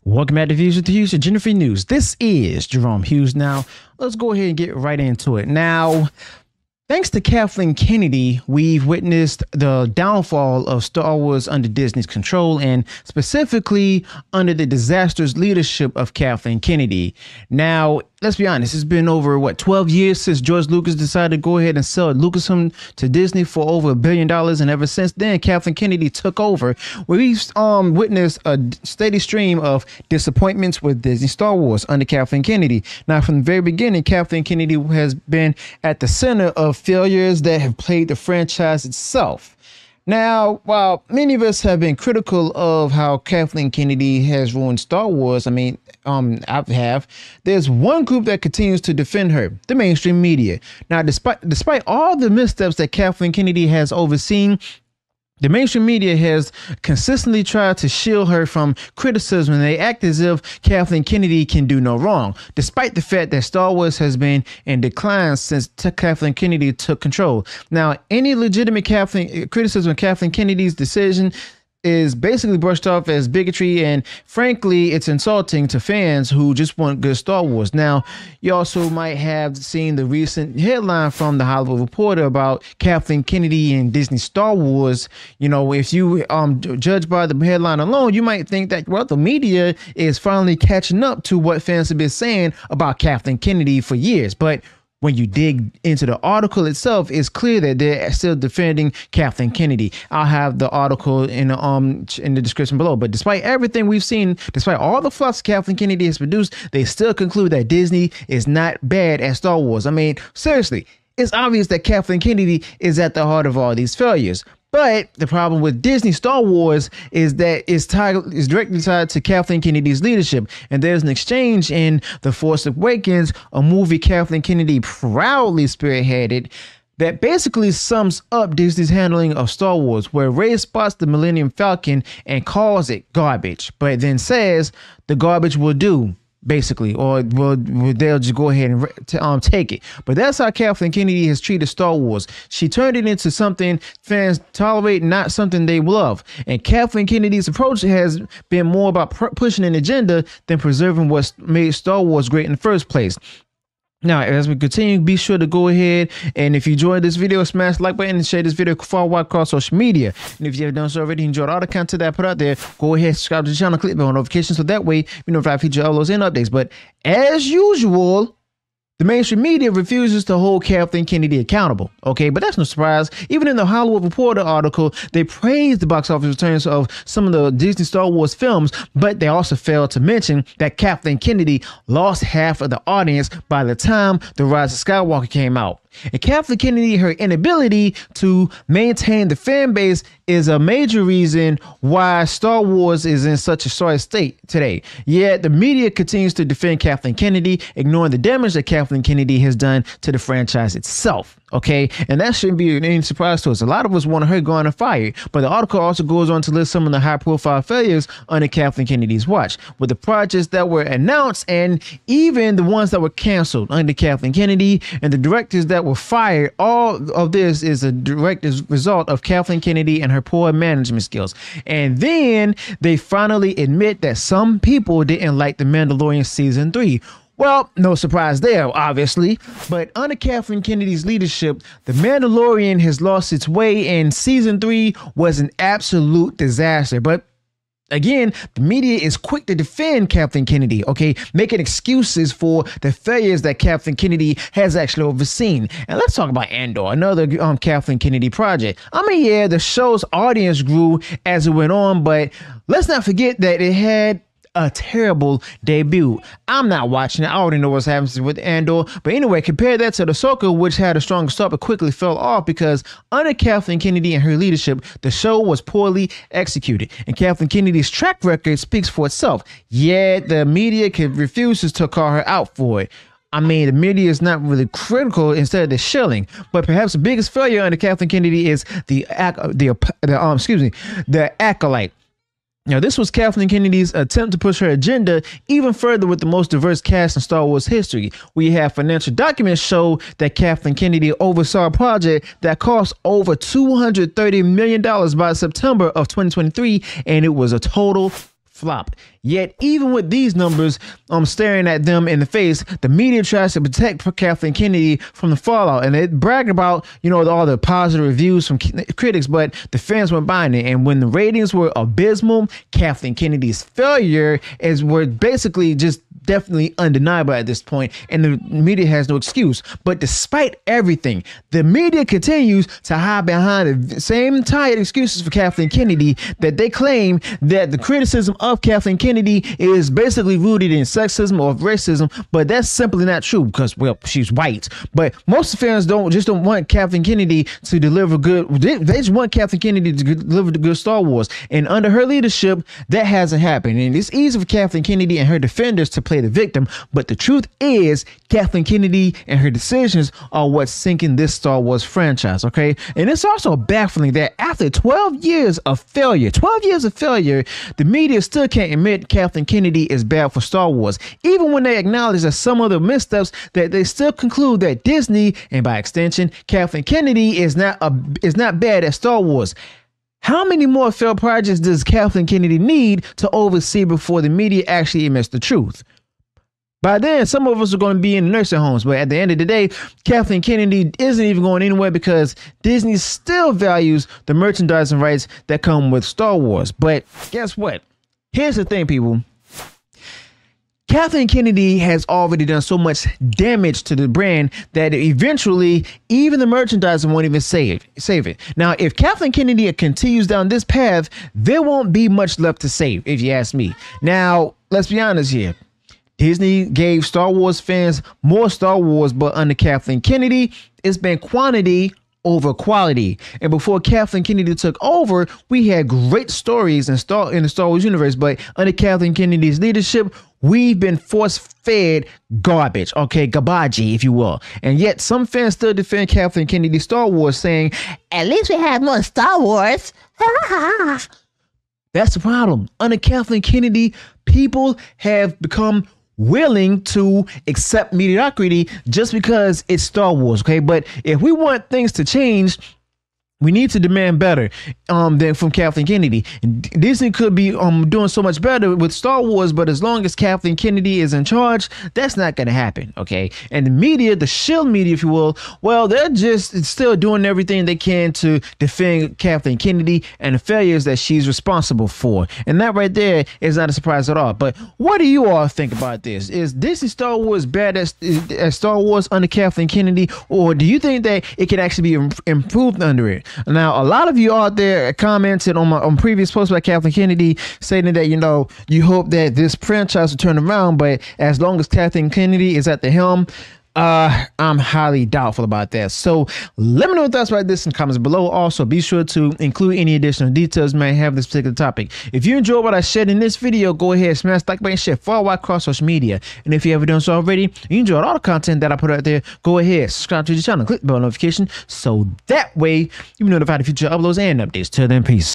Welcome back to Views with the Hughes, Jennifer News. This is Jerome Hughes. Now, let's go ahead and get right into it. Now, thanks to Kathleen Kennedy, we've witnessed the downfall of Star Wars under Disney's control, and specifically under the disastrous leadership of Kathleen Kennedy. Now, let's be honest, it's been over, 12 years since George Lucas decided to go ahead and sell Lucasfilm to Disney for over $1 billion. And ever since then, Kathleen Kennedy took over. We've witnessed a steady stream of disappointments with Disney Star Wars under Kathleen Kennedy. Now, from the very beginning, Kathleen Kennedy has been at the center of failures that have plagued the franchise itself. Now, while many of us have been critical of how Kathleen Kennedy has ruined Star Wars, there's one group that continues to defend her, the mainstream media. Now, despite all the missteps that Kathleen Kennedy has overseen, the mainstream media has consistently tried to shield her from criticism, and they act as if Kathleen Kennedy can do no wrong, despite the fact that Star Wars has been in decline since Kathleen Kennedy took control. Now, any legitimate criticism of Kathleen Kennedy's decision is basically brushed off as bigotry, and frankly, it's insulting to fans who just want good Star Wars. Now, you also might have seen the recent headline from the Hollywood Reporter about Kathleen Kennedy and Disney Star Wars. You know, if you judge by the headline alone, you might think that, well, the media is finally catching up to what fans have been saying about Kathleen Kennedy for years. But when you dig into the article itself, it's clear that they're still defending Kathleen Kennedy. I'll have the article in the description below. But despite everything we've seen, despite all the flaws Kathleen Kennedy has produced, they still conclude that Disney is not bad at Star Wars. I mean, seriously, it's obvious that Kathleen Kennedy is at the heart of all these failures. But the problem with Disney Star Wars is that it's directly tied to Kathleen Kennedy's leadership. And there's an exchange in The Force Awakens, a movie Kathleen Kennedy proudly spearheaded, that basically sums up Disney's handling of Star Wars, where Rey spots the Millennium Falcon and calls it garbage, but then says the garbage will do, basically, or they'll just go ahead and take it. But that's how Kathleen Kennedy has treated Star Wars. She turned it into something fans tolerate, not something they love. And Kathleen Kennedy's approach has been more about pushing an agenda than preserving what made Star Wars great in the first place. Now, as we continue, be sure to go ahead, and if you enjoyed this video, smash the like button and share this video far wide across social media. And if you have done so already, enjoyed all the content that I put out there, go ahead, subscribe to the channel, click the bell notifications, so that way you know if I feature uploads and updates. But as usual, the mainstream media refuses to hold Kathleen Kennedy accountable. Okay, but that's no surprise. Even in the Hollywood Reporter article, they praised the box office returns of some of the Disney Star Wars films, but they also failed to mention that Kathleen Kennedy lost half of the audience by the time The Rise of Skywalker came out. And Kathleen Kennedy, her inability to maintain the fan base is a major reason why Star Wars is in such a sorry state today. Yet the media continues to defend Kathleen Kennedy, ignoring the damage that Kathleen Kennedy has done to the franchise itself. Okay, and that shouldn't be any surprise to us. A lot of us want her gone and fired, but the article also goes on to list some of the high-profile failures under Kathleen Kennedy's watch, with the projects that were announced and even the ones that were canceled under Kathleen Kennedy and the directors that were fired. All of this is a direct result of Kathleen Kennedy and her poor management skills. And then they finally admit that some people didn't like The Mandalorian Season 3. Well, no surprise there, obviously, but under Kathleen Kennedy's leadership, The Mandalorian has lost its way, and Season 3 was an absolute disaster. But again, the media is quick to defend Kathleen Kennedy, okay, making excuses for the failures that Kathleen Kennedy has actually overseen. And let's talk about Andor, another Kathleen Kennedy project. I mean, yeah, the show's audience grew as it went on, but let's not forget that it had a terrible debut. I'm not watching it. I already know what's happening with Andor. But anyway, compare that to the Ahsoka, which had a strong start but quickly fell off because under Kathleen Kennedy and her leadership, the show was poorly executed. And Kathleen Kennedy's track record speaks for itself. Yet the media refuses to call her out for it. I mean, the media is not really critical, instead they're shilling. But perhaps the biggest failure under Kathleen Kennedy is the Acolyte. Now, this was Kathleen Kennedy's attempt to push her agenda even further with the most diverse cast in Star Wars history. We have financial documents show that Kathleen Kennedy oversaw a project that cost over $230 million by September of 2023, and it was a total flop. Yet, even with these numbers staring at them in the face, the media tries to protect Kathleen Kennedy from the fallout. And they brag about, all the positive reviews from critics, but the fans weren't buying it. And when the ratings were abysmal, Kathleen Kennedy's failure were basically just definitely undeniable at this point, and the media has no excuse. But despite everything, the media continues to hide behind the same tired excuses for Kathleen Kennedy that they claim that the criticism of Kathleen Kennedy is basically rooted in sexism or racism, but that's simply not true because, well, she's white. But most fans don't want Kathleen Kennedy to deliver good. They just want Kathleen Kennedy to deliver the good Star Wars, and under her leadership, that hasn't happened. And it's easy for Kathleen Kennedy and her defenders to play the victim, but the truth is Kathleen Kennedy and her decisions are what's sinking this Star Wars franchise, okay? And it's also baffling that after 12 years of failure, the media still can't admit Kathleen Kennedy is bad for Star Wars. Even when they acknowledge that some of the missteps, that they still conclude that Disney, and by extension, Kathleen Kennedy is not bad at Star Wars. How many more failed projects does Kathleen Kennedy need to oversee before the media actually admits the truth? By then, some of us are going to be in nursing homes, but at the end of the day, Kathleen Kennedy isn't even going anywhere because Disney still values the merchandising rights that come with Star Wars. But guess what? Here's the thing, people. Kathleen Kennedy has already done so much damage to the brand that eventually even the merchandising won't even save it. Now, if Kathleen Kennedy continues down this path, there won't be much left to save, if you ask me. Now, let's be honest here. Disney gave Star Wars fans more Star Wars, but under Kathleen Kennedy, it's been quantity over quality. And before Kathleen Kennedy took over, we had great stories in the Star Wars universe, but under Kathleen Kennedy's leadership, we've been force-fed garbage, okay, gabaji, if you will. And yet some fans still defend Kathleen Kennedy's Star Wars, saying, at least we have more Star Wars. That's the problem. Under Kathleen Kennedy, people have become willing to accept mediocrity just because it's Star Wars, okay? But if we want things to change, we need to demand better than from Kathleen Kennedy. And Disney could be doing so much better with Star Wars, but as long as Kathleen Kennedy is in charge, that's not going to happen, okay? And the media, the shield media, if you will, well, they're just still doing everything they can to defend Kathleen Kennedy and the failures that she's responsible for. And that right there is not a surprise at all. But what do you all think about this? Is Disney Star Wars bad as Star Wars under Kathleen Kennedy, or do you think that it could actually be improved under it? Now, a lot of you out there commented on previous posts by Kathleen Kennedy saying that, you hope that this franchise will turn around, but as long as Kathleen Kennedy is at the helm, I'm highly doubtful about that. So let me know your thoughts about this in the comments below. Also, be sure to include any additional details you may have this particular topic. If you enjoyed what I shared in this video, go ahead, smash the like button, share far wide across social media. And if you haven't done so already, you enjoyed all the content that I put out there, go ahead, subscribe to the channel, click the bell notification so that way you'll be notified of future uploads and updates. Till then, peace.